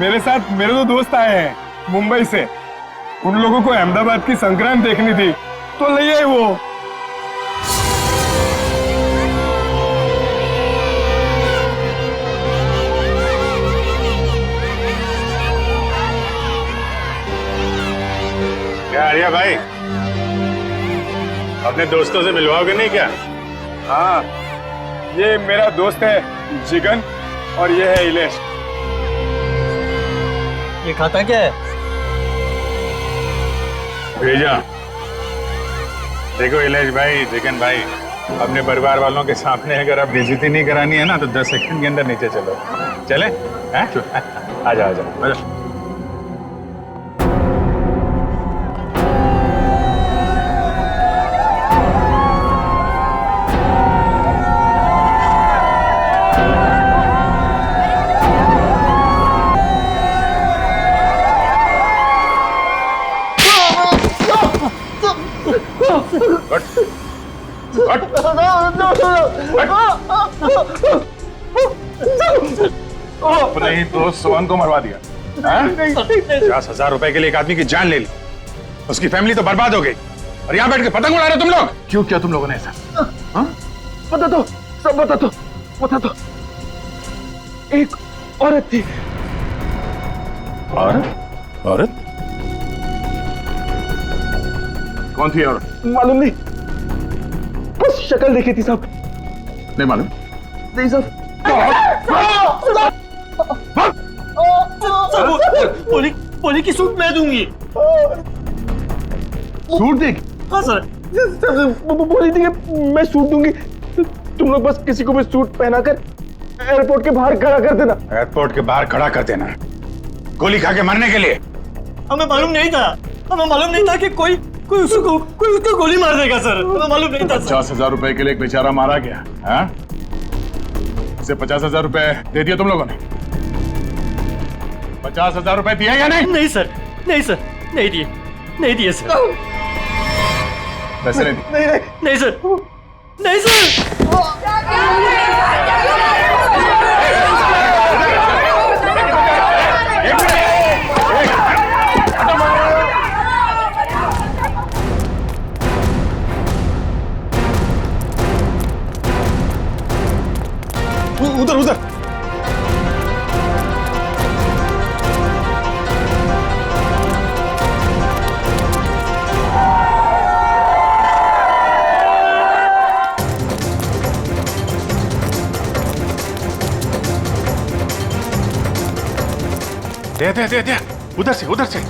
मेरे साथ मेरे दो दोस्त आए हैं मुंबई से। उन लोगों को अहमदाबाद की संक्रांत देखनी थी तो ले आए वो। क्या आर्या भाई, अपने दोस्तों से मिलवाओगे नहीं क्या? हाँ, ये मेरा दोस्त है जिगन और ये है इलेश। ये खाता क्या है? भेजा। देखो इलेश भाई, जिगन भाई, अपने परिवार वालों के सामने अगर आप बेइज्जती नहीं करानी है ना तो 10 सेकंड के अंदर नीचे चलो। चले? हैं? आ जाओ आ जाओ आ जाओ। अपने ही दोस्त सोहन को मरवा दिया। 50,000 रुपए के लिए एक आदमी की जान ले ली, उसकी फैमिली तो बर्बाद हो गई और यहाँ बैठ के पतंग उड़ा रहे हो तुम लोग। क्यों किया तुम लोगों ने ऐसा? बता दो, सब बता दो, बता दो। एक औरत थी। औरत? औरत? कौन थी औरत? मालूम नहीं, बस शक्ल देखी थी साहब। नहीं मालूम? नहीं साहब। पोली की सूट मैं दूंगी। सूट देख। हाँ सर। बोली थी कि मैं सूट दूंगी, तुम लोग बस किसी को भी सूट पहनाकर एयरपोर्ट के बाहर खड़ा कर देना। एयरपोर्ट के बाहर खड़ा कर देना गोली खा के मरने के लिए? हमें मालूम नहीं था, हमें मालूम नहीं था कि कोई उसको गोली मार देगा सर। हमें मालूम नहीं था। 50,000 रुपए के लिए एक बेचारा मारा गया। हाँ? इसे 50,000 रुपए दे दिए तुम लोगों ने? 50,000 रुपए दिए या नहीं? नहीं सर, नहीं सर, नहीं दिए, नहीं दिए सर। पैसे नहीं दिए? नहीं सर, नहीं सर। उधर उधर। दे उधर से उधर से।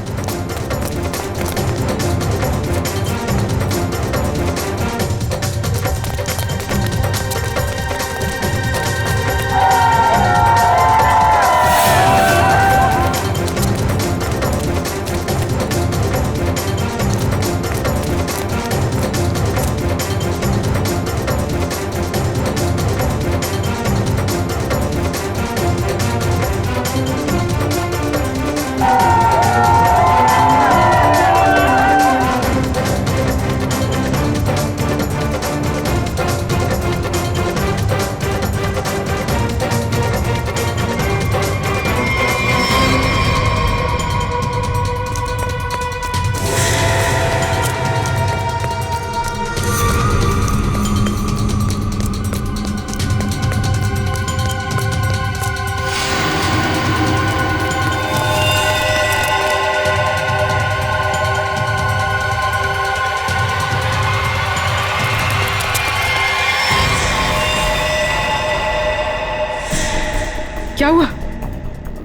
क्या हुआ?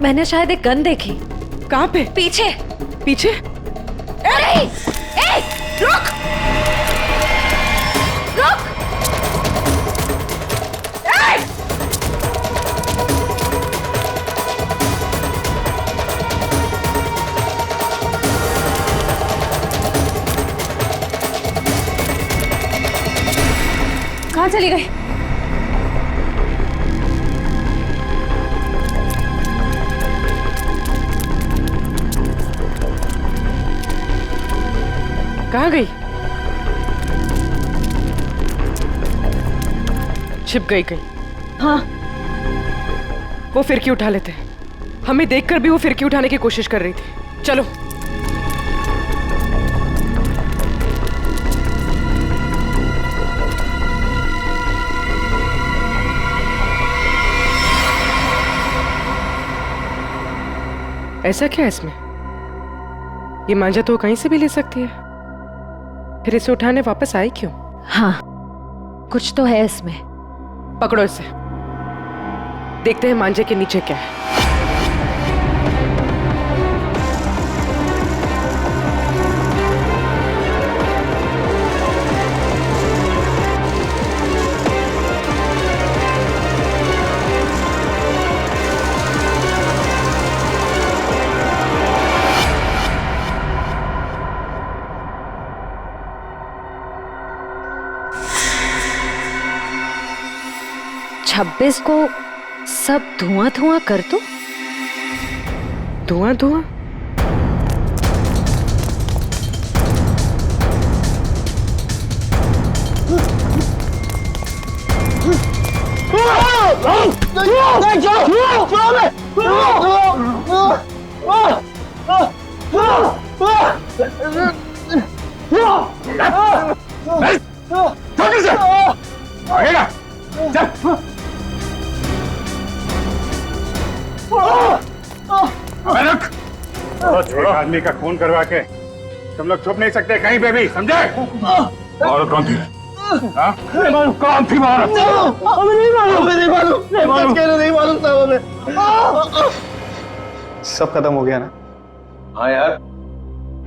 मैंने शायद एक गन देखी। कहाँ पे? पीछे। पीछे? अरे! ए! रुक! रुक! ए! कहाँ चली गई? कहाँ गई? छिप गई कहीं। हाँ। वो फिर क्यों उठा लेते? हमें देखकर भी वो फिरकी उठाने की कोशिश कर रही थी। चलो। ऐसा क्या है इसमें? ये मांझा तो कहीं से भी ले सकती है, फिर इसे उठाने वापस आई क्यों? हाँ, कुछ तो है इसमें। पकड़ो इसे, देखते हैं मांझे के नीचे क्या है। छब्बीस को सब धुआं धुआं कर दो। धुआं धुआं? एक आदमी का खून करवा के तुम लोग छुप नहीं सकते कहीं पे भी, समझे? और कौन थी? हाँ? कौन थी औरत? सब खत्म हो गया ना? हाँ यार,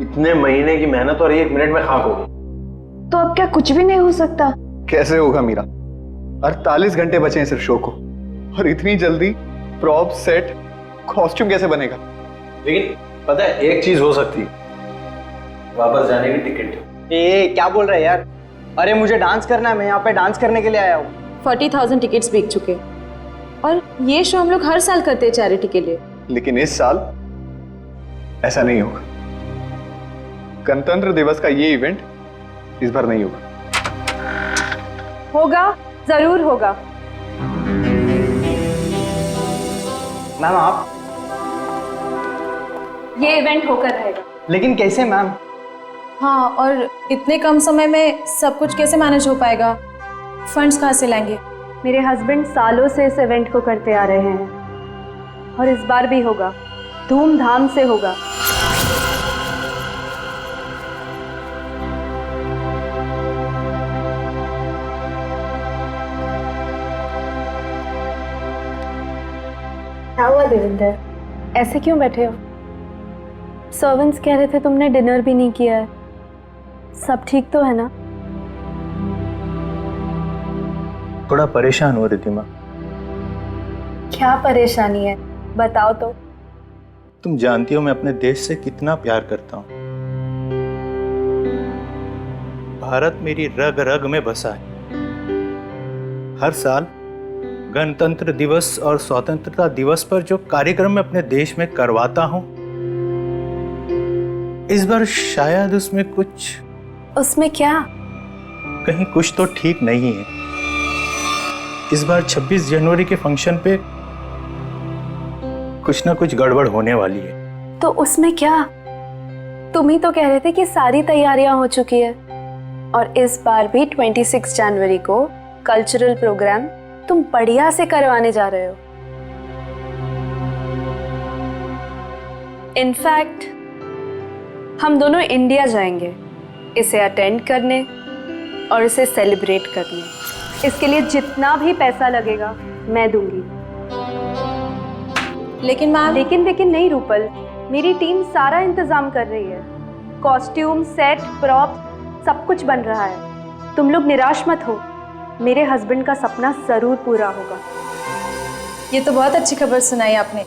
इतने महीने की मेहनत और 1 मिनट में खाक हो गई। तो अब क्या कुछ भी नहीं हो सकता? कैसे होगा मीरा? 48 घंटे बचे हैं सिर्फ शो को, और इतनी जल्दी प्रॉप, सेट, कॉस्ट्यूम कैसे बनेगा? लेकिन पता है एक चीज हो सकती, वापस जाने की टिकट। ए क्या बोल रहा है यार? अरे मुझे डांस करना है, मैं यहाँ पे डांस करने के लिए आया हूँ। 40,000 टिकट्स बिक चुके, और ये शो हम लोग हर साल करते हैं चैरिटी के लिए। लेकिन इस साल ऐसा नहीं होगा। गणतंत्र दिवस का ये इवेंट इस बार नहीं होगा। होगा, जरूर होगा। मैम आप? ये इवेंट होकर रहेगा। लेकिन कैसे मैम? हाँ, और इतने कम समय में सब कुछ कैसे मैनेज हो पाएगा? फंड्स कहाँ से लाएंगे? मेरे हस्बैंड सालों से इस इवेंट को करते आ रहे हैं, और इस बार भी होगा, धूमधाम से होगा। क्या हुआ देविंदर, ऐसे क्यों बैठे हो? सर्वेंट्स कह रहे थे तुमने डिनर भी नहीं किया है। सब ठीक तो है ना? थोड़ा परेशान हो रिद्धिमा। क्या परेशानी है, बताओ तो। तुम जानती हो मैं अपने देश से कितना प्यार करता हूँ। भारत मेरी रग रग में बसा है। हर साल गणतंत्र दिवस और स्वतंत्रता दिवस पर जो कार्यक्रम मैं अपने देश में करवाता हूँ, इस बार शायद उसमें क्या? कहीं कुछ तो ठीक नहीं है। इस बार 26 जनवरी के फंक्शन पे कुछ ना कुछ गड़बड़ होने वाली है। तो उसमें क्या? तुम ही तो कह रहे थे कि सारी तैयारियां हो चुकी है, और इस बार भी 26 जनवरी को कल्चरल प्रोग्राम तुम बढ़िया से करवाने जा रहे हो। इनफैक्ट हम दोनों इंडिया जाएंगे इसे अटेंड करने और इसे सेलिब्रेट करने। इसके लिए जितना भी पैसा लगेगा मैं दूंगी। लेकिन मैम, लेकिन नहीं रूपल, मेरी टीम सारा इंतजाम कर रही है। कॉस्ट्यूम, सेट, प्रॉप सब कुछ बन रहा है। तुम लोग निराश मत हो, मेरे हस्बैंड का सपना जरूर पूरा होगा। ये तो बहुत अच्छी खबर सुनाई आपने।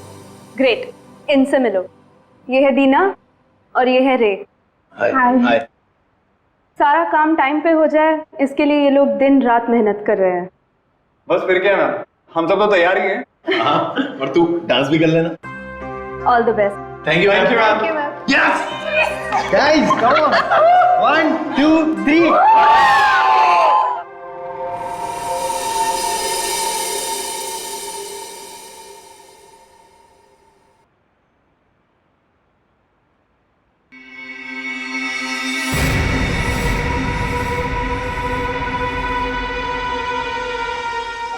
ग्रेट, इनसे मिलो। ये है दीना और ये है रे। हाय। सारा काम टाइम पे हो जाए, इसके लिए ये लोग दिन रात मेहनत कर रहे हैं। बस फिर क्या मैम, हम सब तो तैयार ही हैं। हाँ, और तू डांस भी कर लेना। All the best. Thank you ma'am. Yes guys, come on. 1 2 3।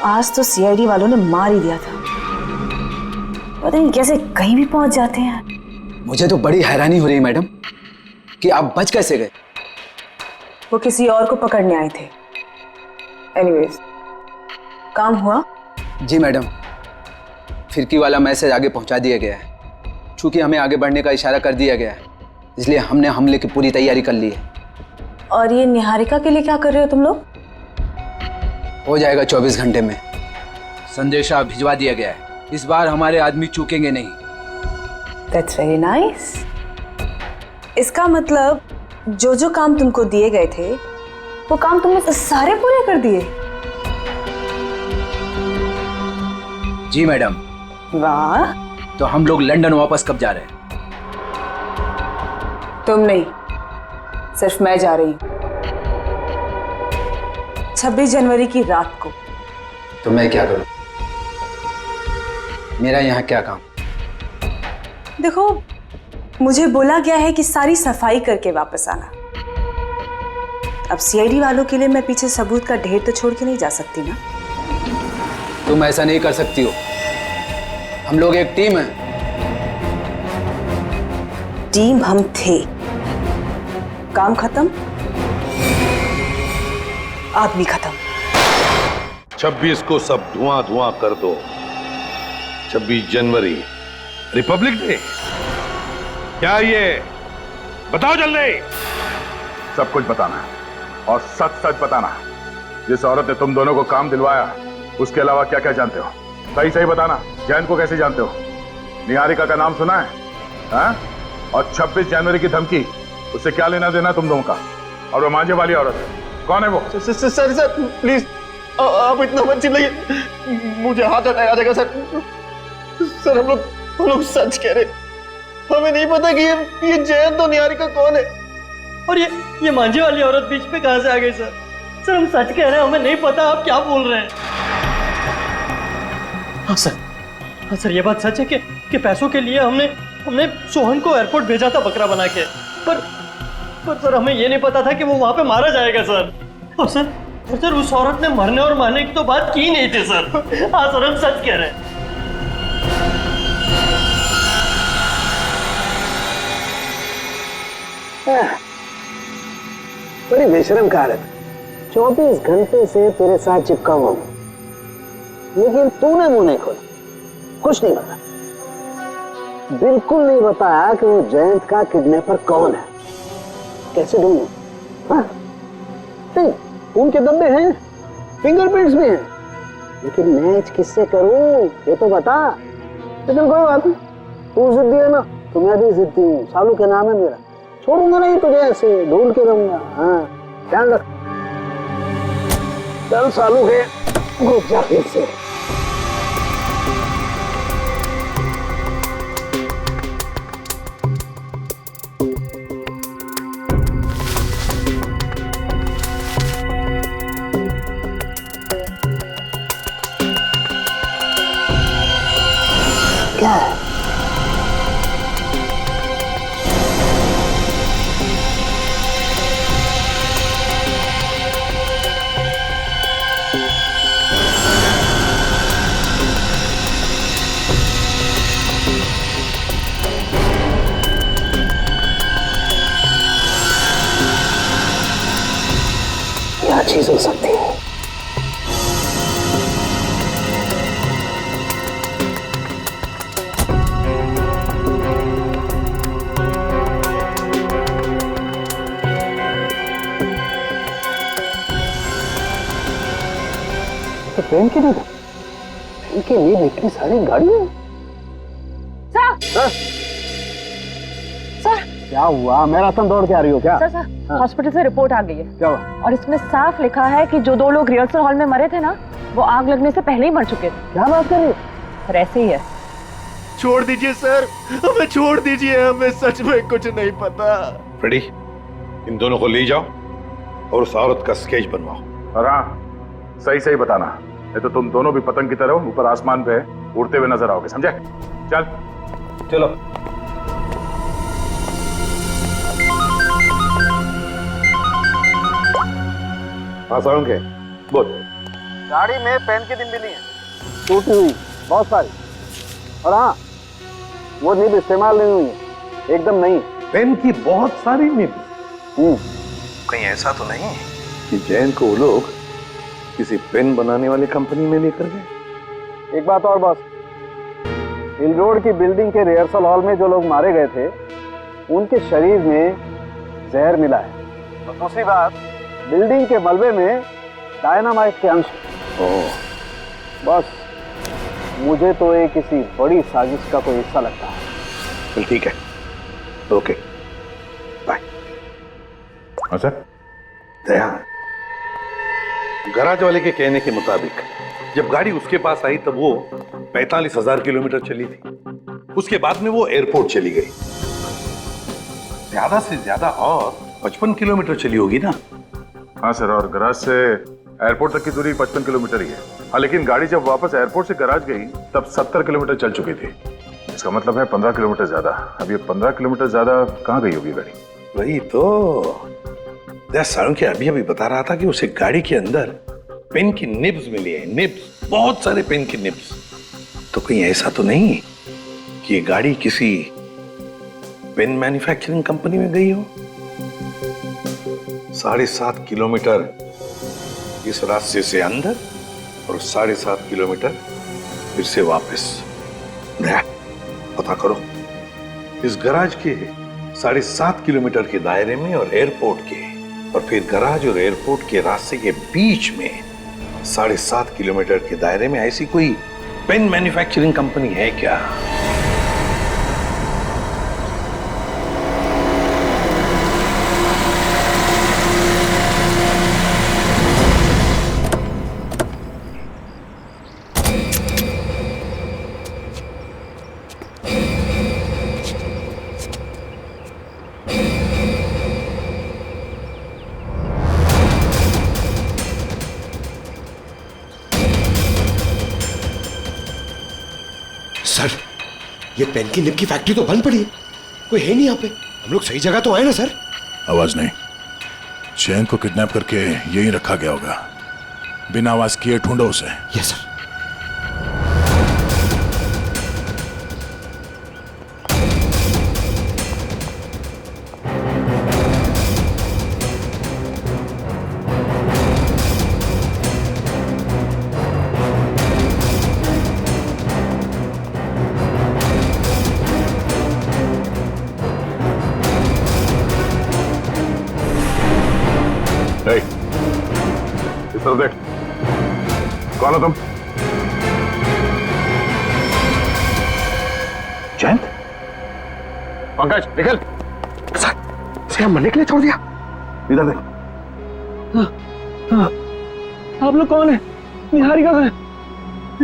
आज तो सीआईडी वालों ने मार ही दिया था। पता नहीं कैसे कहीं भी पहुंच जाते हैं। मुझे तो बड़ी हैरानी हो रही है मैडम कि आप बच कैसे गए। वो किसी और को पकड़ने आए थे। एनीवेज, काम हुआ? जी मैडम, फिरकी वाला मैसेज आगे पहुंचा दिया गया है। चूंकि हमें आगे बढ़ने का इशारा कर दिया गया है, इसलिए हमने हमले की पूरी तैयारी कर ली है। और ये निहारिका के लिए क्या कर रहे हो तुम लोग? हो जाएगा 24 घंटे में। संदेशा भिजवा दिया गया है। इस बार हमारे आदमी चूकेंगे नहीं। That's very nice. इसका मतलब जो काम तुमको दिए गए थे वो काम तुमने सारे पूरे कर दिए। जी मैडम। वाह। तो हम लोग लंदन वापस कब जा रहे हैं? तुम नहीं, सिर्फ मैं जा रही हूँ 26 जनवरी की रात को। तो मैं क्या करूं? मेरा यहाँ क्या काम? देखो, मुझे बोला गया है कि सारी सफाई करके वापस आना। अब सीआईडी वालों के लिए मैं पीछे सबूत का ढेर तो छोड़ के नहीं जा सकती ना। तुम ऐसा नहीं कर सकती हो। हम लोग एक टीम है। टीम हम थे, काम खत्म, आदमी खत्म। 26 को सब धुआं धुआं कर दो। 26 जनवरी रिपब्लिक डे। क्या ये बताओ जल्दी। सब कुछ बताना है और सच सच बताना है। जिस औरत ने तुम दोनों को काम दिलवाया उसके अलावा क्या क्या जानते हो? सही सही बताना। जयंत को कैसे जानते हो? निहारिका का नाम सुना है? हाँ? और 26 जनवरी की धमकी, उससे क्या लेना देना तुम दोनों का? और वो मांझे वाली औरत कौन है वो? सर प्लीज आप इतना मत चिल्लाइए, मुझे हाथ अटैक आ जाएगा सर। सर हम लोग सच कह रहे, हमें नहीं पता कि ये जयंत और निहारिका कौन है, और ये मांझे वाली औरत बीच पे कहां से आ गई सर? सर हम सच कह रहे हैं, हमें नहीं पता आप क्या बोल रहे हैं। हाँ सर ये बात सच है कि पैसों के लिए हमने सोहन को एयरपोर्ट भेजा था बकरा बना के, पर सर हमें ये नहीं पता था कि वो वहां पे मारा जाएगा सर। और सर उस औरत ने मरने और मारने की तो बात की नहीं थी सर। हाँ सर हम सच कह रहे हैं। बड़ी बेशरम कहावत। 24 घंटे से तेरे साथ चिपका हुआ हूं, लेकिन तूने मुंह नहीं खोला, कुछ नहीं बताया, बिल्कुल नहीं बताया कि वो जयंत का किडनैपर कौन है। कैसे ढूंढूं? हाँ? नहीं, उनके दब्बे हैं, फिंगरप्रिंट्स भी हैं, लेकिन मैच किससे करूं ये तो बता। लेकिन कोई बात नहीं, तू जिद्दी है ना तो मैं भी जिद्दी हूँ। सालू के नाम है मेरा, छोड़ूंगा नहीं तुझे, ऐसे ढूंढ के रहूंगा। हाँ ध्यान रख। चल सालू के घुस जा फिर से। क्या है? क्या चीज हो सकती है? तो ट्रेन के लिए इतनी सारी गाड़ियां। सर क्या हुआ? मैराथन दौड़ के आ रही हो क्या? सर हॉस्पिटल से रिपोर्ट आ गई है। क्या हुआ? और इसमें साफ लिखा है कि जो 2 लोग रिहर्सल हॉल में मरे थे ना, वो आग लगने से पहले ही मर चुके थे। क्या बात कर रही हो? सर ऐसे ही है। छोड़ दीजिए सर, हमें छोड़ दीजिए, हमें सच में कुछ नहीं पता। फ्रेडी, इन दोनों को ले जाओ और उस औरत का स्केच बनवाओ। और हाँ, सही सही बताना, नहीं तो तुम दोनों भी पतंग की तरह ऊपर आसमान पे उड़ते हुए नजर आओगे, समझे? चल चलो। हाँ साउंड के बोल। गाड़ी में पेन की निब मिली है, टूटी हुई बहुत सारी। और हाँ, वो निब इस्तेमाल नहीं हुई है, एकदम नहीं। पेन की बहुत सारी निब। कहीं ऐसा तो नहीं कि जैन को वो लोग किसी पेन बनाने वाली कंपनी में लेकर गए? एक बात और बॉस, हिल रोड की बिल्डिंग के रिहर्सल हॉल में जो लोग मारे गए थे उनके शरीर में जहर मिला है। और दूसरी बात, बिल्डिंग के मलबे में डायनामाइट के अंश। बस मुझे तो ये किसी बड़ी साजिश का कोई हिस्सा लगता है। चल ठीक है, ओके बाय। हाँ सर। दया, गराज वाले के कहने के मुताबिक जब गाड़ी उसके पास आई तब वो 45,000 किलोमीटर चली थी। उसके बाद में वो एयरपोर्ट चली गई। ज्यादा से ज्यादा और 55 किलोमीटर चली होगी ना? हाँ सर, और गराज से एयरपोर्ट तक की दूरी 55 किलोमीटर ही है। हाँ, लेकिन गाड़ी जब वापस एयरपोर्ट से गराज गई तब 70 किलोमीटर चल चुकी थी। इसका मतलब है 15 किलोमीटर ज्यादा। अब ये 15 किलोमीटर ज्यादा कहाँ गई होगी गाड़ी? वही तो सारुंखे अभी अभी बता रहा था कि उसे गाड़ी के अंदर पेन की निब्स मिली है। निब्स, बहुत सारे पेन की निब्स। तो कहीं ऐसा तो नहीं कि ये गाड़ी किसी पेन मैन्युफैक्चरिंग कंपनी में गई हो? 7.5 किलोमीटर इस रास्ते से अंदर और 7.5 किलोमीटर फिर से वापस। पता करो इस गराज के 7.5 किलोमीटर के दायरे में और एयरपोर्ट के, और फिर गराज और एयरपोर्ट के रास्ते के बीच में 7.5 किलोमीटर के दायरे में ऐसी कोई पेन मैन्युफैक्चरिंग कंपनी है क्या? सर, ये पेन की निब की फैक्ट्री तो बंद पड़ी है, कोई है नहीं यहाँ पे। हम लोग सही जगह तो आए ना सर? आवाज नहीं, चैन को किडनैप करके यहीं रखा गया होगा। बिना आवाज किए ढूंढो उसे। Yes sir. देख, कौन हो तुम? जयंत? पंकज निकल। सर, मरने के लिए छोड़ दिया? इधर देख। आप लोग कौन है? निहारिका से,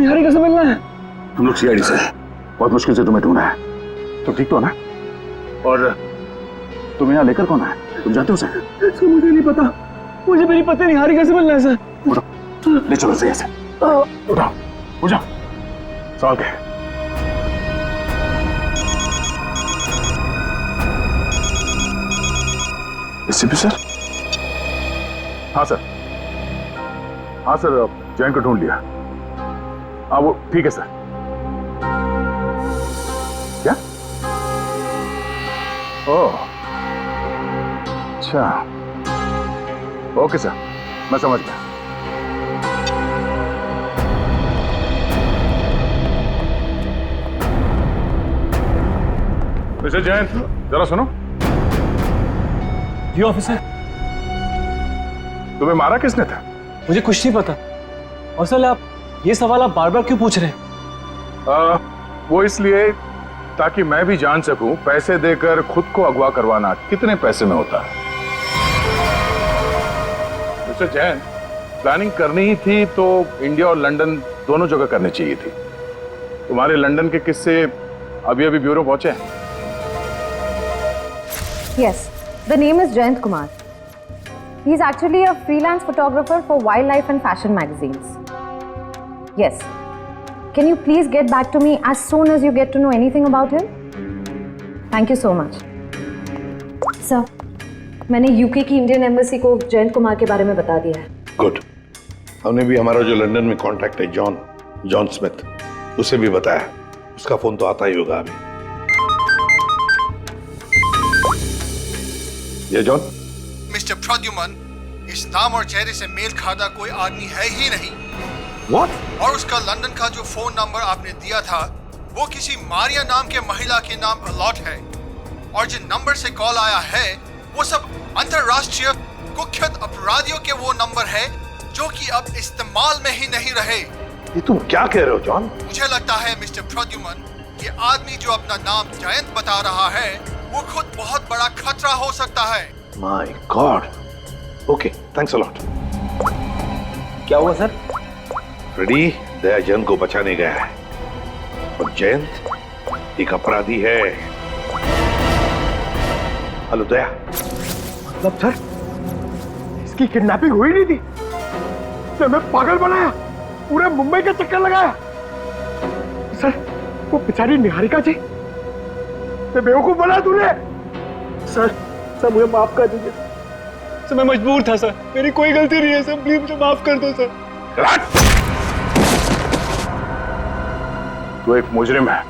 निहारिका से मिलना है। तुम लोग सीआईडी से, बहुत मुश्किल से तुम्हें ढूंढा है। तुम ठीक तो हो ना? और तुम यहाँ लेकर कौन आए? तुम जानते हो सर? इसको मुझे नहीं पता, मुझे मेरी पत्नी निहारिका से मिलना है सर। ले चलो सही से। उठाओ, उठाओ। सवाल क्या है? SP sir? हाँ सर, हाँ सर, जैन को ढूंढ लिया। हाँ वो ठीक है सर। क्या? ओह अच्छा, ओके सर, मैं समझ गया। मिस्टर जैन, जरा सुनो। जी ऑफिसर। तुम्हें मारा किसने था? मुझे कुछ नहीं पता। और सर, आप ये सवाल आप बार बार क्यों पूछ रहे हैं? वो इसलिए ताकि मैं भी जान सकूं पैसे देकर खुद को अगवा करवाना कितने पैसे में होता है। मिस्टर जैन, प्लानिंग करनी ही थी तो इंडिया और लंदन दोनों जगह करनी चाहिए थी। तुम्हारे लंदन के किस्से अभी अभी ब्यूरो पहुंचे हैं। Yes, the name is Jayant Kumar. He is actually a freelance photographer for wildlife and fashion magazines. Yes. Can you please get back to me as soon as you get to know anything about him? Thank you so much. Sir, मैंने UK की Indian embassy को जयंत कुमार के बारे में बता दिया है। Good, हमने भी हमारा जो लंदन में कांटेक्ट है जॉन स्मिथ, उसे भी बताया। उसका फोन तो आता ही होगा अभी। ये जॉन। मिस्टर प्रद्युमन, इस नाम और चेहरे से मेल खाता कोई आदमी है ही नहीं। What? और उसका लंदन का जो फोन नंबर आपने दिया था वो किसी मारिया नाम के महिला के नाम अलॉट है, और जिन नंबर से कॉल आया है वो सब अंतरराष्ट्रीय कुख्यात अपराधियों के वो नंबर है जो कि अब इस्तेमाल में ही नहीं रहे। ये तुम क्या कह रहे हो जॉन? मुझे लगता है मिस्टर प्रद्युमन, ये आदमी जो अपना नाम जयंत बता रहा है वो खुद बहुत बड़ा खतरा हो सकता है। My God. Okay, thanks a lot. क्या हुआ सर? फ्रेडी दया जयंत को बचाने गया है, और जयंत एक अपराधी है। हेलो दया। मतलब सर, इसकी किडनैपिंग हुई नहीं थी, तो मैं पागल बनाया, पूरे मुंबई का चक्कर लगाया। सर, वो बेचारी निहारिका जी, मैं बेवकूफ बना तूने। सर मुझे माफ कर दीजिए सर, मैं मजबूर था सर, मेरी कोई गलती नहीं है सर, प्लीज मुझे माफ कर दो सर। तू एक मुजरिम है,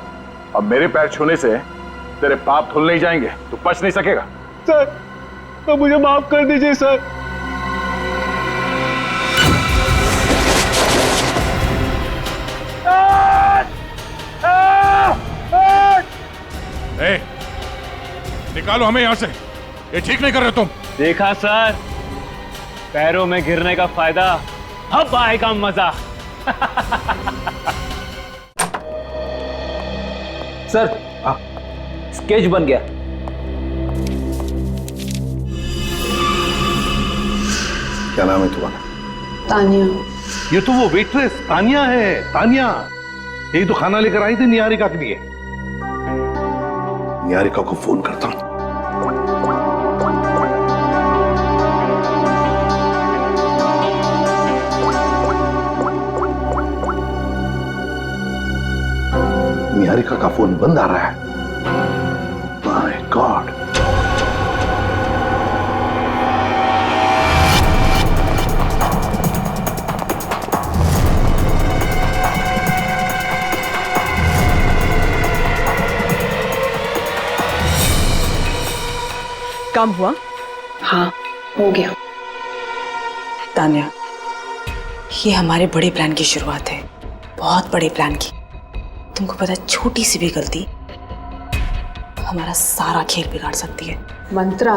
अब मेरे पैर छूने से तेरे पाप धुल नहीं जाएंगे, तू बच नहीं सकेगा। सर, तो मुझे माफ कर दीजिए सर। ए, निकालो हमें यहां से, ये ठीक नहीं कर रहे तुम। देखा सर, पैरों में गिरने का फायदा, अब आएगा मजा। सर, स्केच बन गया। क्या नाम है तुम्हारा? तानिया। ये तो वो वेट्रेस तानिया है, तानिया। यही तो खाना लेकर आई थी निहारिका के लिए। निहारिका को फोन करता हूं। निहारिका का फोन बंद आ रहा है। My God. काम हुआ? हाँ, हो गया। तान्या, ये हमारे बड़े प्लान की शुरुआत है, बहुत बड़े प्लान की। तुमको पता है, छोटी सी भी गलती हमारा सारा खेल बिगाड़ सकती है। मंत्रा,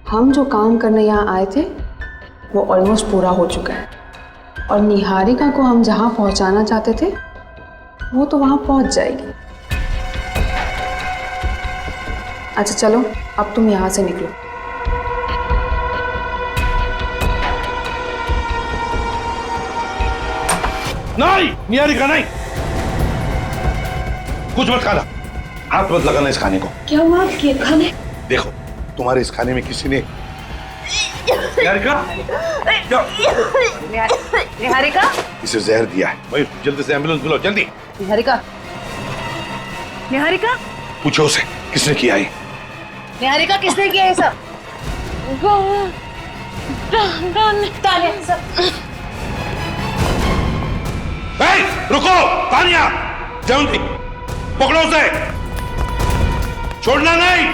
हम जो काम करने यहाँ आए थे वो ऑलमोस्ट पूरा हो चुका है, और निहारिका को हम जहाँ पहुँचाना चाहते थे वो तो वहाँ पहुँच जाएगी। अच्छा चलो, अब तुम यहाँ से निकलो। नहीं, निहारिका नहीं, कुछ मत खाना, हाथ मत लगाना इस खाने को। क्या हुआ आपके खाने? देखो, तुम्हारे इस खाने में किसी ने निहारिका, निहारिका, इसे जहर दिया है। भाई जल्दी से एम्बुलेंस बुलाओ, जल्दी। निहारिका, निहारिका, पूछो उसे किसने किया है। निहारिका, किसने किया ये सब? रुको, तानिया, जल्दी पकड़ो उसे, छोड़ना नहीं।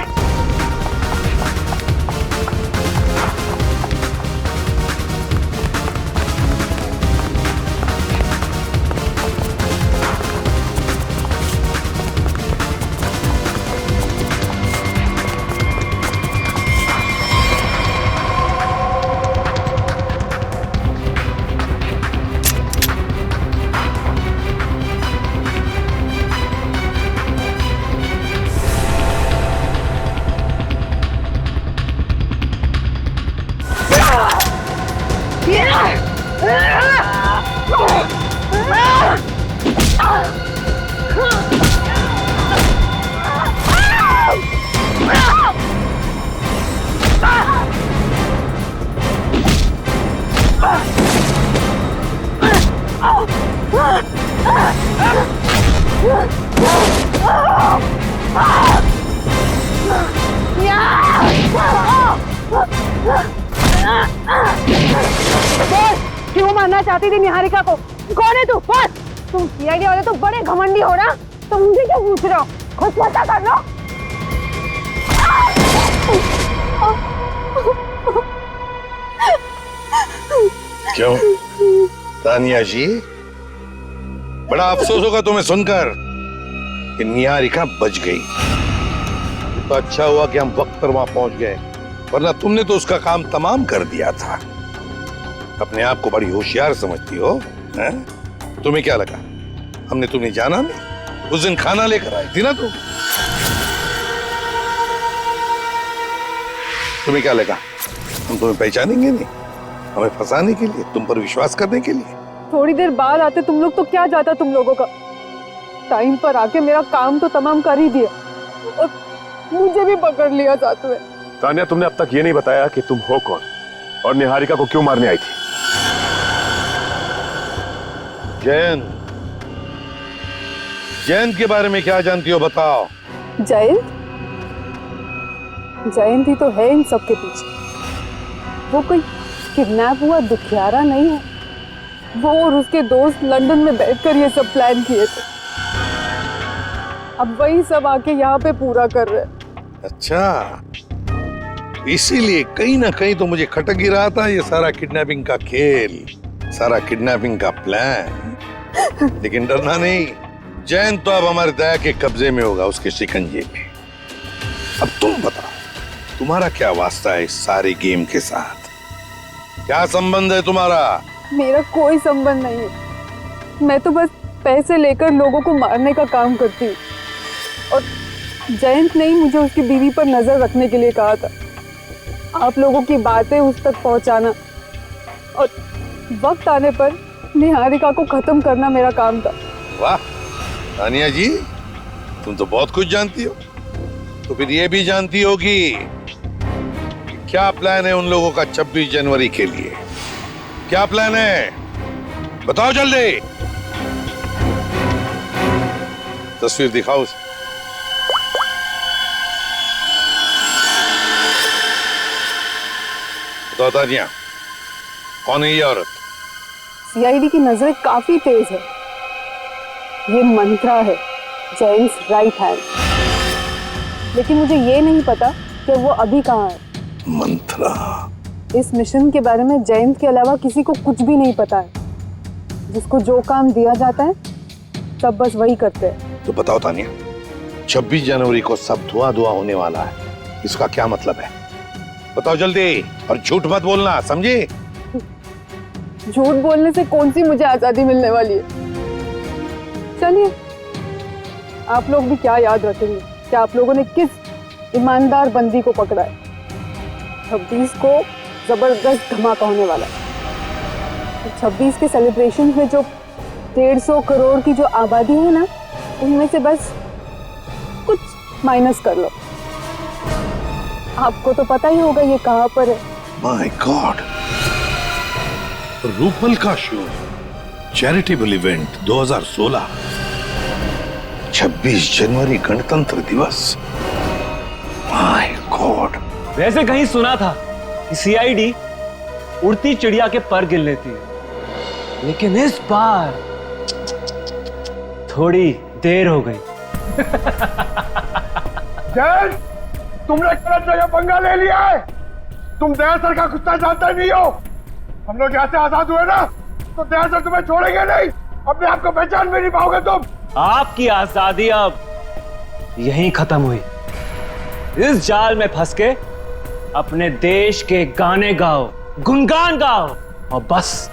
क्यों मारना चाहती थी निहारिका को? कौन है तू? बस तुम सीआईडी वाले तो बड़े घमंडी हो ना, तो मुझे क्यों पूछ रहे हो? खुद पता कर लो। क्यों तानिया जी, बड़ा अफसोस होगा तुम्हें सुनकर कि निहारिका बच गई। तो अच्छा हुआ कि हम वक्त पर वहां पहुंच गए, वरना तुमने तो उसका काम तमाम कर दिया था। अपने आप को बड़ी होशियार समझती हो, हैं? तुम्हें क्या लगा हमने तुम्हें जाना नहीं? उस दिन खाना लेकर आई थी ना तुम। तुम्हें क्या लगा हम तुम्हें पहचानेंगे नहीं? हमें फंसाने के लिए, तुम पर विश्वास करने के लिए। थोड़ी देर बाद आते तुम लोग तो क्या जाता तुम लोगों का। टाइम पर आके मेरा काम तो तमाम कर ही दिया और मुझे भी पकड़ लिया साथ में। तानिया, तुमने अब तक ये नहीं बताया कि तुम हो कौन और निहारिका को क्यों मारने आई थी? जयंत, जयंत के बारे में क्या जानती हो बताओ। जयंत? जयंत ही तो है इन सब के पीछे। वो कोई किडनैप हुआ दुखियारा नहीं है। वो और उसके दोस्त लंदन में बैठकर ये सब प्लान किए थे। अब वही सब आके यहाँ पे पूरा कर रहे हैं। अच्छा, इसीलिए कहीं ना कहीं तो मुझे खटक ही रहा था ये सारा किडनैपिंग का खेल, सारा किडनैपिंग का प्लान। लेकिन डरना नहीं, जयंत तो अब हमारे दया के कब्जे में होगा, उसके शिकंजे में। अब तुम बताओ, तुम्हारा क्या वास्ता है इस सारे गेम के साथ? क्या संबंध है तुम्हारा? मेरा कोई संबंध नहीं है। मैं तो बस पैसे लेकर लोगों को मारने का काम करती हूँ। और जयंत ने ही मुझे उसकी बीवी पर नजर रखने के लिए कहा था। आप लोगों की बातें उस तक पहुंचाना और वक्त आने पर निहारिका को खत्म करना मेरा काम था। वाह तानिया जी, तुम तो बहुत कुछ जानती हो। तो फिर ये भी जानती होगी क्या प्लान है उन लोगों का 26 जनवरी के लिए? क्या प्लान है बताओ जल्दी। तस्वीर दिखाओ उसे। बताओ तानिया, कौन है ये औरत? सीआईडी की नजर काफी तेज है। ये मंत्रा है, जयंत राइट हैंड। लेकिन मुझे ये नहीं पता कि वो अभी कहाँ है। मंत्रा? इस मिशन के बारे में जयंत के अलावा किसी को कुछ भी नहीं पता है। जिसको जो काम दिया जाता है सब बस वही करते हैं। तो बताओ तानिया, 26 जनवरी को सब धुआं धुआं होने वाला है, इसका क्या मतलब है? बताओ जल्दी, और झूठ मत बोलना, समझी? झूठ बोलने से कौन सी मुझे आजादी मिलने वाली है? चलिए, आप लोग भी क्या याद रखेंगे कि आप लोगों ने किस ईमानदार बंदी को पकड़ा है। 26 को जबरदस्त धमाका होने वाला है। 26 के सेलिब्रेशन में जो 150 करोड़ की जो आबादी है ना, उनमें से बस कुछ माइनस कर लो। आपको तो पता ही होगा ये कहाँ पर है। माय गॉड, रूपल का शो, चैरिटेबल इवेंट 2016, 26 जनवरी गणतंत्र दिवस। My God. वैसे कहीं सुना था कि सीआईडी उड़ती चिड़िया के पर गिन लेती है, लेकिन इस बार थोड़ी देर हो गई। जैन, तुमने गलत जगह पंगा ले लिया है। तुम दया सर का कुत्ता जानते नहीं हो। हम लोग यहाँ से आजाद हुए ना, तो दया सर तुम्हें छोड़ेंगे नहीं। अपने आप को पहचान भी नहीं पाओगे तुम। आपकी आजादी अब यहीं खत्म हुई। इस जाल में फंस के अपने देश के गाने गाओ, गुनगान गाओ और बस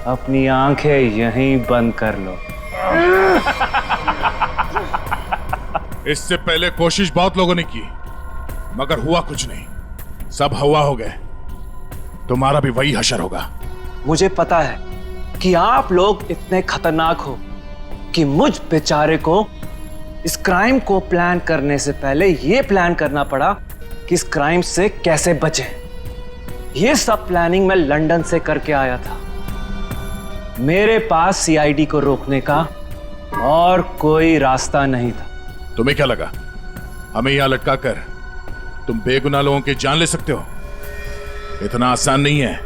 अपनी आंखें यहीं बंद कर लो। इससे पहले कोशिश बहुत लोगों ने की, मगर हुआ कुछ नहीं। सब हवा हो गए। तुम्हारा भी वही हशर होगा। मुझे पता है कि आप लोग इतने खतरनाक हो कि मुझ बेचारे को इस क्राइम को प्लान करने से पहले यह प्लान करना पड़ा कि इस क्राइम से कैसे बचें। यह सब प्लानिंग मैं लंदन से करके आया था। मेरे पास सीआईडी को रोकने का और कोई रास्ता नहीं था। तुम्हें क्या लगा हमें यहां लटका कर तुम बेगुनाह लोगों की जान ले सकते हो? इतना आसान नहीं है।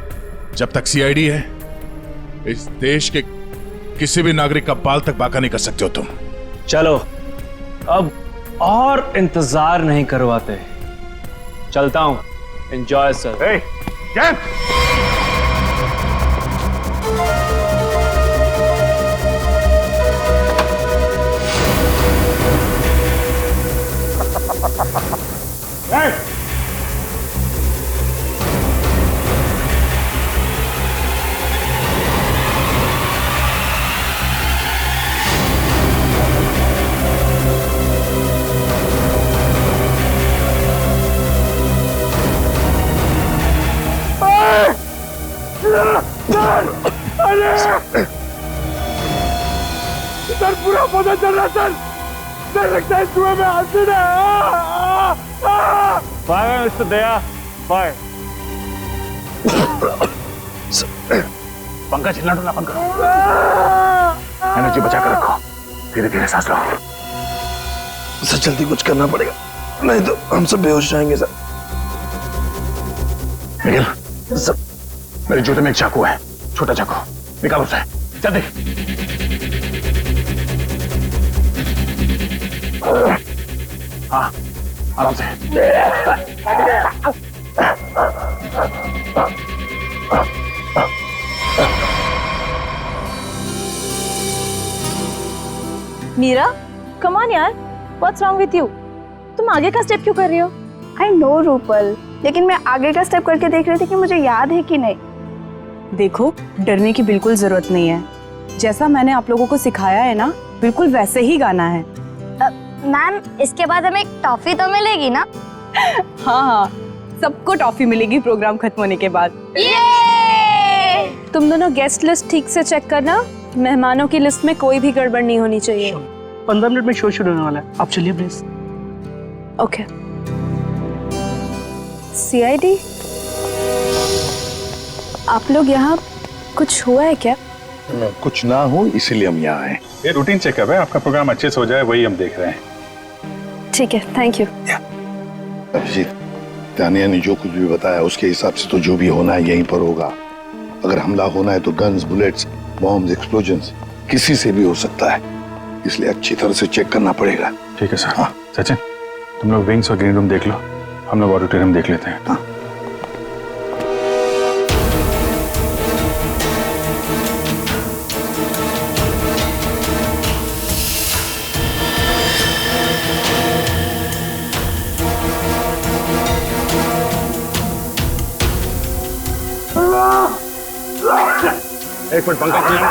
जब तक सीआईडी है इस देश के किसी भी नागरिक का बाल तक बांका नहीं कर सकते हो तुम। चलो अब और इंतजार नहीं करवाते, चलता हूं। Enjoy sir. सर पूरा पता चल रहा सर। सर लगता है कुएं में एसिड है। फायर मिस्टर दया, फायर। पंखा चिल्ला ना बंद करो, एनर्जी बचा कर रखो, धीरे धीरे सांस लो। सर जल्दी कुछ करना पड़ेगा, नहीं तो हम सब बेहोश जाएंगे सर। निखिल, सर मेरे जूते में एक चाकू है, छोटा चाकू, निकालो उसे जल्दी। हाँ आराम से। मीरा, कम ऑन यार, व्हाट्स रॉन्ग विथ यू? तुम आगे का स्टेप क्यों कर रही हो? आई नो रूपल, लेकिन मैं आगे का स्टेप करके देख रही थी कि मुझे याद है कि नहीं। देखो, डरने की बिल्कुल जरूरत नहीं है। जैसा मैंने आप लोगों को सिखाया है ना, बिल्कुल वैसे ही गाना है। मैम, इसके बाद हमें टॉफी तो मिलेगी ना? हाँ, सबको टॉफी मिलेगी प्रोग्राम खत्म होने के बाद। तुम दोनों गेस्ट लिस्ट ठीक से चेक करना, मेहमानों की लिस्ट में कोई भी गड़बड़ नहीं होनी चाहिए। 15 मिनट में शो शुरू होने वाला है, आप चलिए प्लीज। ओके। सीआईडी, आप लोग यहाँ, कुछ हुआ है क्या? कुछ ना हो इसीलिए हम यहाँ आए। ये रूटीन चेकअप है, आपका प्रोग्राम अच्छे से हो जाए वही हम देख रहे हैं। ठीक है, थैंक यू। अभिजीत, तानिया ने जो कुछ भी बताया उसके हिसाब से तो जो भी होना है यहीं पर होगा। अगर हमला होना है तो गन्स, बुलेट्स, बॉम्ब्स, एक्सप्लोजन्स किसी से भी हो सकता है, इसलिए अच्छी तरह से चेक करना पड़ेगा। ठीक है सर। हाँ सचिन, तुम लोग विंग्स और ग्रीन रूम देख लो, हम लोग ऑडिटोरियम देख लेते हैं। हाँ। एक मिनट, पंखा चला।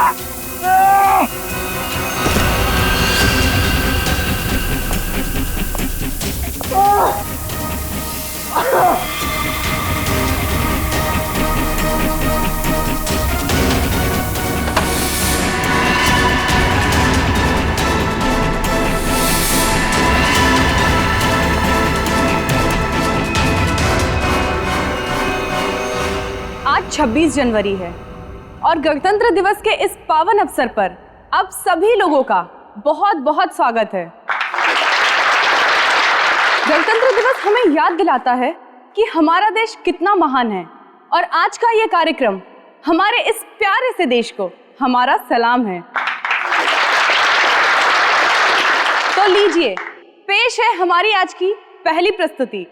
आज 26 जनवरी है और गणतंत्र दिवस के इस पावन अवसर पर आप सभी लोगों का बहुत बहुत स्वागत है। गणतंत्र दिवस हमें याद दिलाता है कि हमारा देश कितना महान है और आज का ये कार्यक्रम हमारे इस प्यारे से देश को हमारा सलाम है। तो लीजिए, पेश है हमारी आज की पहली प्रस्तुति।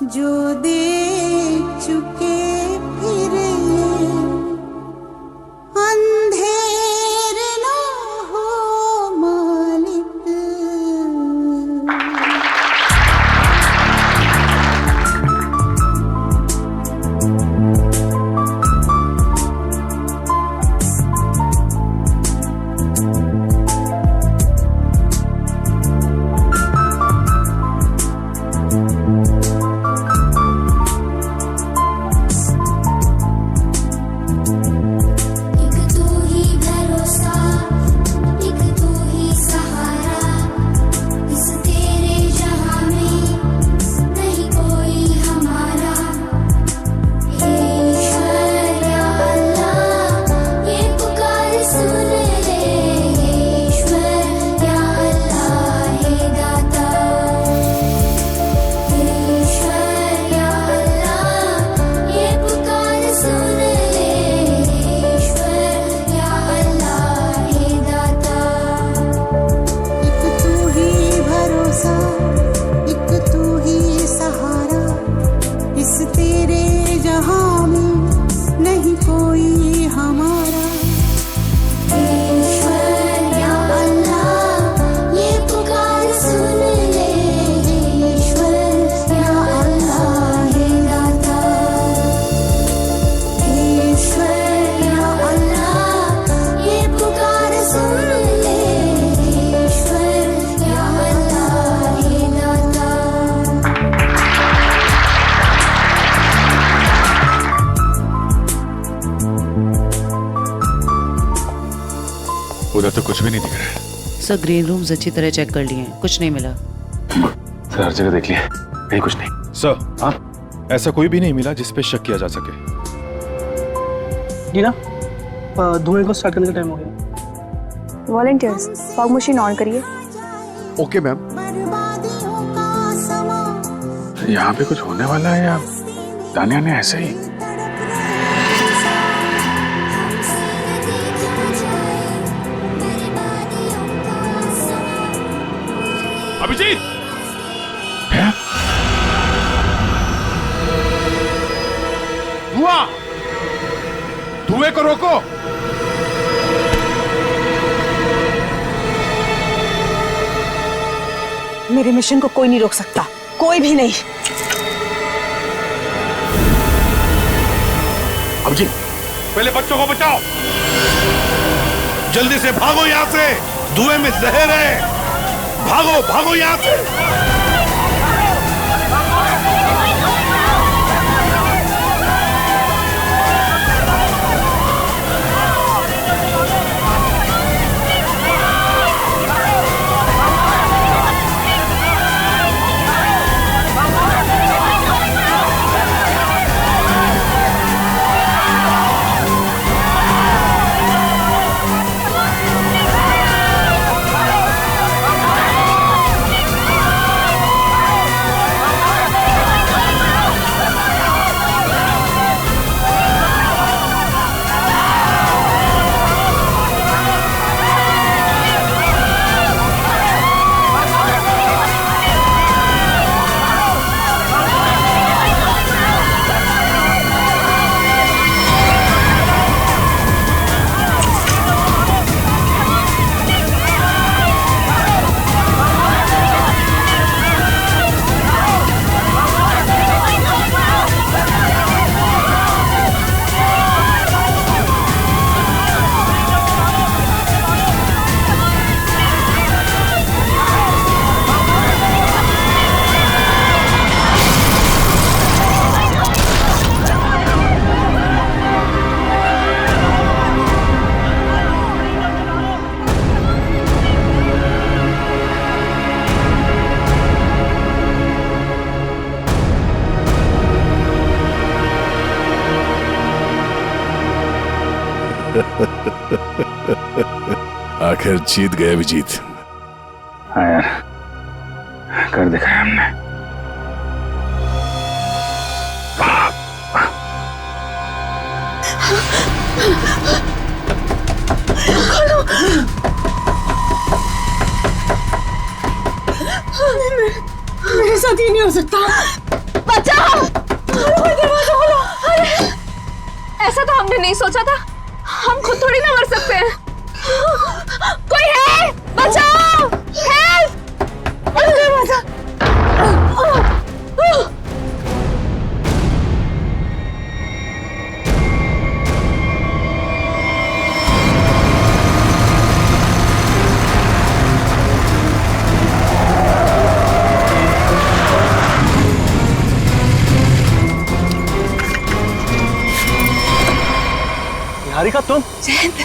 जो देख चुके फिर अंधेर ना हो मालिक। पूरा तो कुछ भी नहीं दिख रहा है। सर ग्रीन रूम्स अच्छी तरह चेक कर लिए हैं, कुछ नहीं मिला। सर हर जगह देख लिया, कहीं कुछ नहीं। सर हाँ, ऐसा कोई भी नहीं मिला जिस पे शक किया जा सके। जी ना, धुएं को स्टार्ट करने का टाइम हो गया। वॉलंटियर्स, फॉग मशीन ऑन करिए। Okay ma'am. यहाँ पे कुछ होने वाला है या तानिया ने ऐसे ही? अभिजीत! धुआं! धुएं को रोको! मेरे मिशन को कोई नहीं रोक सकता, कोई भी नहीं। अभिजीत, पहले बच्चों को बचाओ। जल्दी से भागो यहाँ से, धुएं में जहर है। भागो भागो यहाँ से। आखिर जीत गए अभिजीत। हाँ यार, कर दिखाया हमने। मेरे साथ ये नहीं हो सकता। बचाओ! दरवाजा खोलो। अरे, ऐसा तो हमने नहीं सोचा था। हम खुद थोड़ी ना मर सकते हैं। कोई है? बचाओ! हेल्प! दरवाजा! निहारिका तुम? जयंत,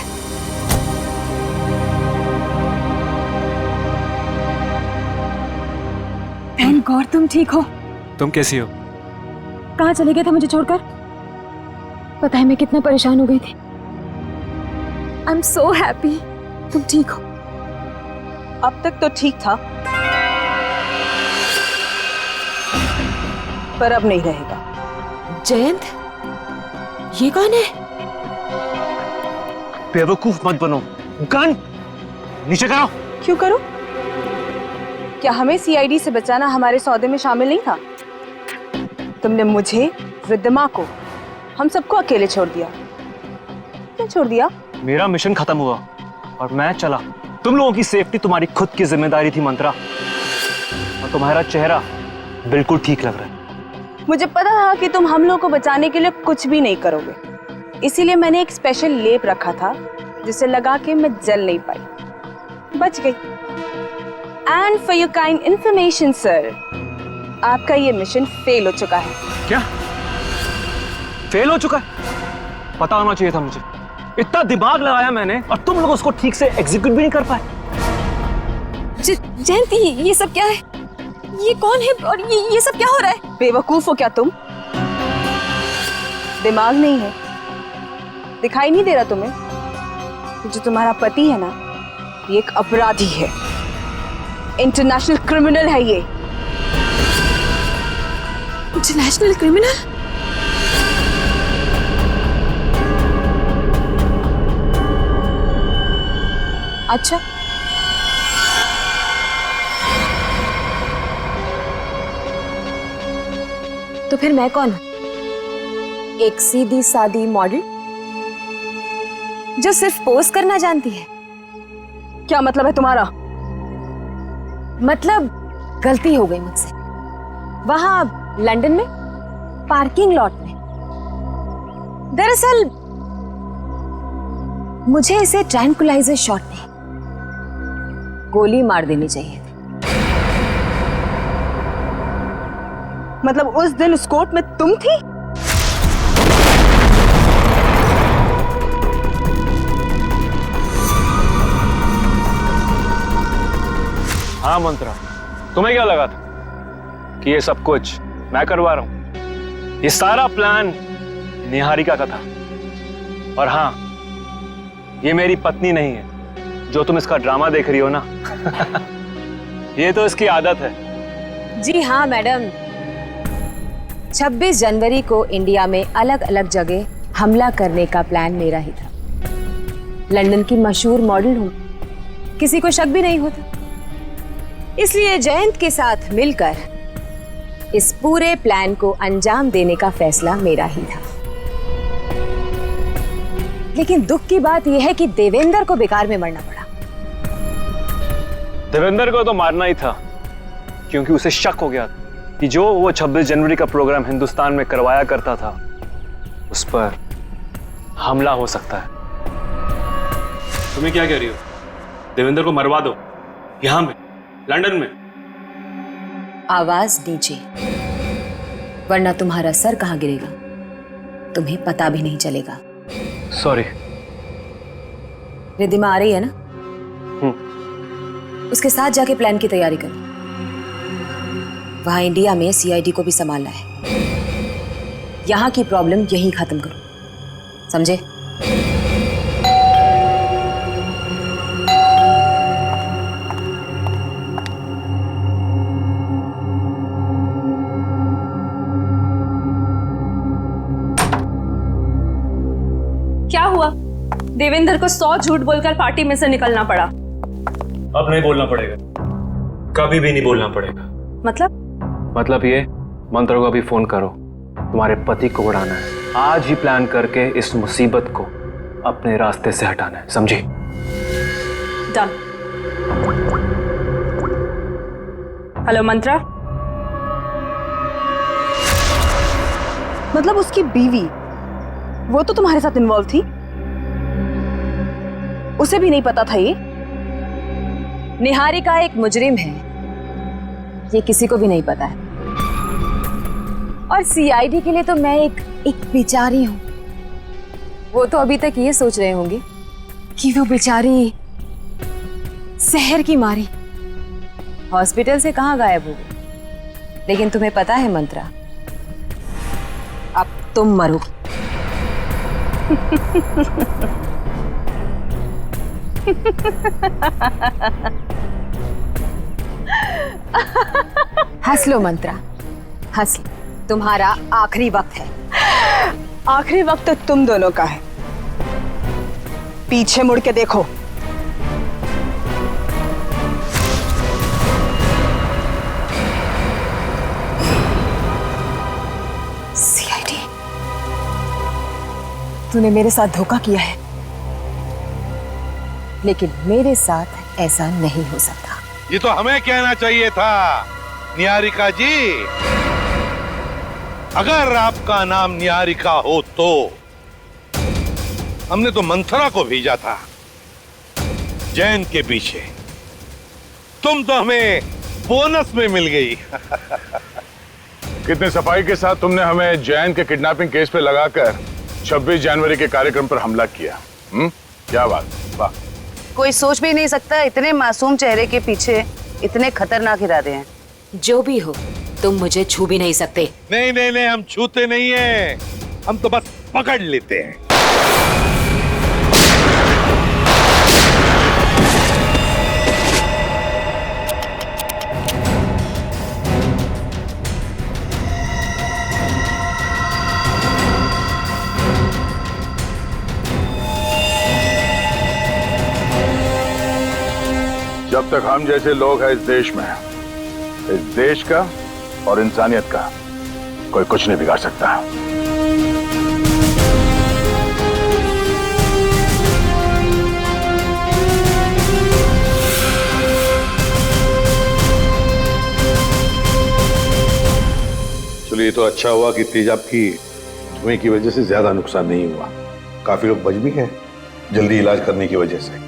थैंक गॉड तुम ठीक हो। तुम कैसी हो? कहाँ चले गए थे मुझे छोड़कर? पता है मैं कितना परेशान हो गई थी। आई एम सो हैप्पी तुम ठीक हो। अब तक तो ठीक था, पर अब नहीं रहेगा। जयंत, ये कौन है? बेवकूफ मत बनो। गन नीचे करो। क्यों करो? क्या हमें सीआईडी से बचाना हमारे सौदे में शामिल नहीं था? तुमने मुझे, रिद्धिमा को, हम सबको अकेले छोड़ दिया। क्या छोड़ दिया? मेरा मिशन खत्म हुआ और मैं चला। तुम लोगों की सेफ्टी तुम्हारी खुद की जिम्मेदारी थी मंत्रा, और तुम्हारा चेहरा बिल्कुल ठीक लग रहा है। मुझे पता था कि तुम हम लोग को बचाने के लिए कुछ भी नहीं करोगे, इसीलिए मैंने एक स्पेशल लेप रखा था जिसे लगा के मैं जल नहीं पाई, बच गई। And for your kind information sir, आपका ये मिशन फेल हो चुका है। क्या फेल हो चुका है? पता होना चाहिए था मुझे। इतना दिमाग लगाया मैंने और तुम लोग उसको ठीक से एग्जीक्यूट भी नहीं कर पाए। जयंती, ये सब क्या है? ये कौन है और ये सब क्या हो रहा है? बेवकूफ हो क्या तुम? दिमाग नहीं है? दिखाई नहीं दे रहा तुम्हें? जो तुम्हारा पति है ना, ये एक अपराधी है, इंटरनेशनल क्रिमिनल है ये। International criminal? अच्छा, तो फिर मैं कौन हूं? एक सीधी सादी मॉडल जो सिर्फ पोज करना जानती है? क्या मतलब है तुम्हारा? मतलब गलती हो गई मुझसे वहां लंदन में पार्किंग लॉट में। दरअसल मुझे इसे ट्रैंकुलाइजर शॉट में गोली मार देनी चाहिए। मतलब उस दिन उस कोर्ट में तुम थी? हाँ मंत्रा, तुम्हें क्या लगा था कि ये सब कुछ मैं करवा रहा हूं? ये सारा प्लान निहारिका का था। और हाँ, ये मेरी पत्नी नहीं है जो तुम इसका ड्रामा देख रही हो ना। ये तो इसकी आदत है। जी हाँ मैडम, 26 जनवरी को इंडिया में अलग अलग जगह हमला करने का प्लान मेरा ही था। लंदन की मशहूर मॉडल हूं, किसी को शक भी नहीं होता। इसलिए जयंत के साथ मिलकर इस पूरे प्लान को अंजाम देने का फैसला मेरा ही था। लेकिन दुख की बात यह है कि देवेंद्र को बेकार में मरना पड़ा। देवेंद्र को तो मारना ही था, क्योंकि उसे शक हो गया कि जो वो 26 जनवरी का प्रोग्राम हिंदुस्तान में करवाया करता था, उस पर हमला हो सकता है। तुम्हें क्या कह रही हो? देवेंद्र को मरवा दो, यहां में लंदन में। आवाज दीजिए, वरना तुम्हारा सर कहां गिरेगा तुम्हें पता भी नहीं चलेगा। सॉरी। रिद्धिमा आ रही है ना? उसके साथ जाके प्लान की तैयारी करो। वहां इंडिया में सीआईडी को भी संभालना है। यहां की प्रॉब्लम यहीं खत्म करो, समझे? क्या हुआ? देवेंद्र को 100 झूठ बोलकर पार्टी में से निकलना पड़ा। अब नहीं बोलना पड़ेगा, कभी भी नहीं बोलना पड़ेगा। मतलब ये, मंत्र को अभी फोन करो, तुम्हारे पति को उड़ाना है। आज ही प्लान करके इस मुसीबत को अपने रास्ते से हटाना है, समझी? डन। हेलो मंत्रा। मतलब उसकी बीवी, वो तो तुम्हारे साथ इन्वॉल्व थी? उसे भी नहीं पता था ये? निहारिका एक मुजरिम है, ये किसी को भी नहीं पता है। और सीआईडी के लिए तो मैं एक बेचारी हूं। वो तो अभी तक ये सोच रहे होंगे कि वो बेचारी शहर की मारी हॉस्पिटल से कहां गायब हो गई। लेकिन तुम्हें पता है मंत्रा, अब तुम मरो। हंस लो मंत्रा, हंस लो, तुम्हारा आखिरी वक्त है। आखिरी वक्त तो तुम दोनों का है। पीछे मुड़ के देखो। सीआईडी, तूने मेरे साथ धोखा किया है, लेकिन मेरे साथ ऐसा नहीं हो सकता। ये तो हमें कहना चाहिए था निहारिका जी। अगर आपका नाम निहारिका हो तो हमने तो मंथरा को भेजा था जैन के पीछे। तुम तो हमें बोनस में मिल गई। कितने सफाई के साथ तुमने हमें जैन के किडनैपिंग केस पे लगाकर 26 जनवरी के कार्यक्रम पर हमला किया। क्या बात, वाह। कोई सोच भी नहीं सकता इतने मासूम चेहरे के पीछे इतने खतरनाक इरादे हैं। जो भी हो, तुम मुझे छू भी नहीं सकते। नहीं नहीं नहीं, हम छूते नहीं हैं, हम तो बस पकड़ लेते हैं। जब तक हम जैसे लोग हैं इस देश में, इस देश का और इंसानियत का कोई कुछ नहीं बिगाड़ सकता। चलिए, तो अच्छा हुआ कि तेजाब की धुएं की वजह से ज्यादा नुकसान नहीं हुआ। काफी लोग बच भी हैं जल्दी इलाज करने की वजह से।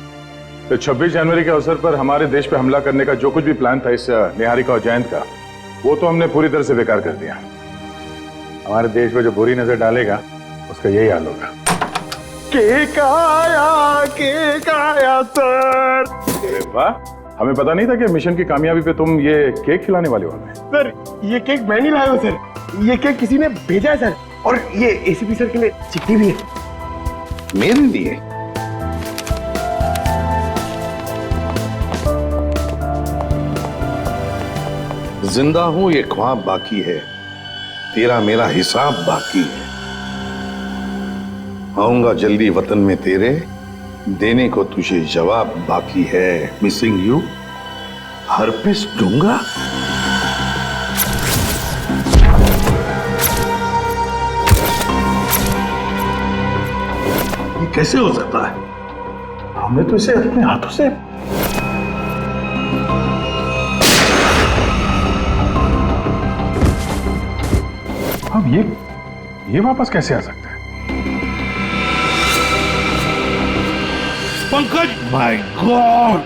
तो 26 जनवरी के अवसर पर हमारे देश पे हमला करने का जो कुछ भी प्लान था इस निहारिका और जयंत का, वो तो हमने पूरी तरह से बेकार कर दिया। हमारे देश पे जो बुरी नजर डालेगा उसका यही हाल होगा। केक आया सर। अरे वाह, हमें पता नहीं था कि मिशन की कामयाबी पे तुम ये केक खिलाने वाले हो हमें। सर, ये केक मैं नहीं लाया हूं सर, ये केक किसी ने भेजा है सर, और ये एसीपी सर के लिए चिट्ठी भी है। मेरे लिए? जिंदा हूं ये ख्वाब बाकी है, तेरा मेरा हिसाब बाकी है। आऊंगा जल्दी वतन में तेरे, देने को तुझे जवाब बाकी है। मिसिंग यू, हरपिस दूंगा। ये कैसे हो सकता है? हमने तो इसे अपने हाथों से अब ये वापस कैसे आ सकता है? पंकज, माय गॉड,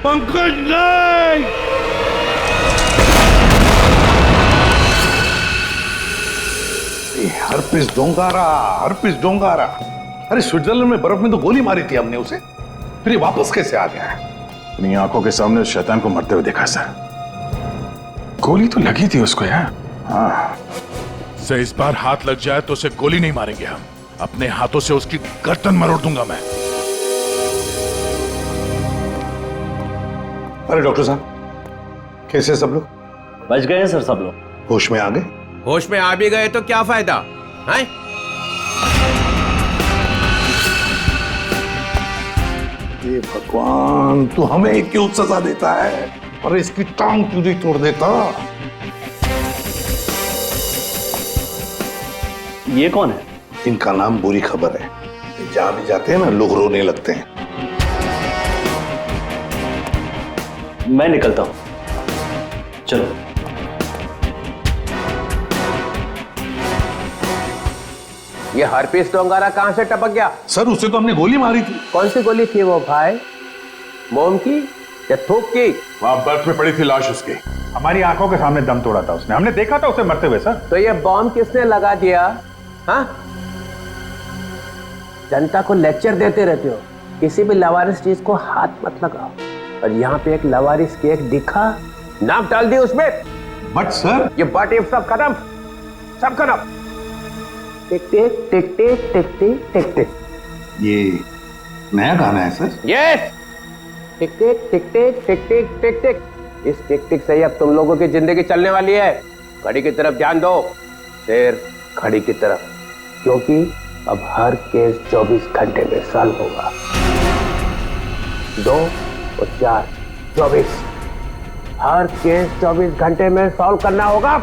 पंकज नहीं! हरपिस डोंगारा। अरे स्विट्जरलैंड में बर्फ में तो गोली मारी थी हमने उसे, फिर ये वापस कैसे आ गया है? अपनी आंखों के सामने उस शैतान को मरते हुए देखा सर। गोली तो लगी थी उसको यार। हाँ, से इस बार हाथ लग जाए तो उसे गोली नहीं मारेंगे हम, अपने हाथों से उसकी गर्दन मरोड़ दूंगा मैं। अरे डॉक्टर साहब, कैसे सब लोग? बच गए सर सब लोग। होश में आ गए? होश में आ भी गए तो क्या फायदा है? ये भगवान, तू हमें क्यों सजा देता है? अरे इसकी टांग क्यों नहीं तोड़ देता? ये कौन है? इनका नाम बुरी खबर है। जहां भी जाते हैं ना, लोग रोने लगते हैं। मैं निकलता हूं, चलो। ये हरपिस डोंगारा कहां से टपक गया? सर, उसे तो हमने गोली मारी थी। कौन सी गोली थी वो भाई? मोम की या थूक की? वहां बर्फ में पड़ी थी लाश उसकी, हमारी आंखों के सामने दम तोड़ा था उसने, हमने देखा था उसे मरते हुए सर। तो ये बॉम्ब किसने लगा दिया? हाँ, जनता को लेक्चर देते रहते हो, किसी भी लवारिस चीज को हाथ मत लगाओ। और यहाँ पे एक लवारिस केक दिखा, नाम डाल दिया उसमें। बट सर, ये बट इफ सब खत्म, सब खत्म। टिक टिक टिक टिक टिक टिक टिक टिक। ये नया गाना है सर? यस, टिक टिक टिक टिक टिक टिक टिक टिक। इस टिक टिक से ही अब तुम लोगों की जिंदगी चलने वाली है। घड़ी की तरफ ध्यान दो, शेर घड़ी की तरफ, क्योंकि अब हर केस 24 घंटे में सॉल्व होगा। 2 और 4, 24। हर केस 24 घंटे में सॉल्व करना होगा।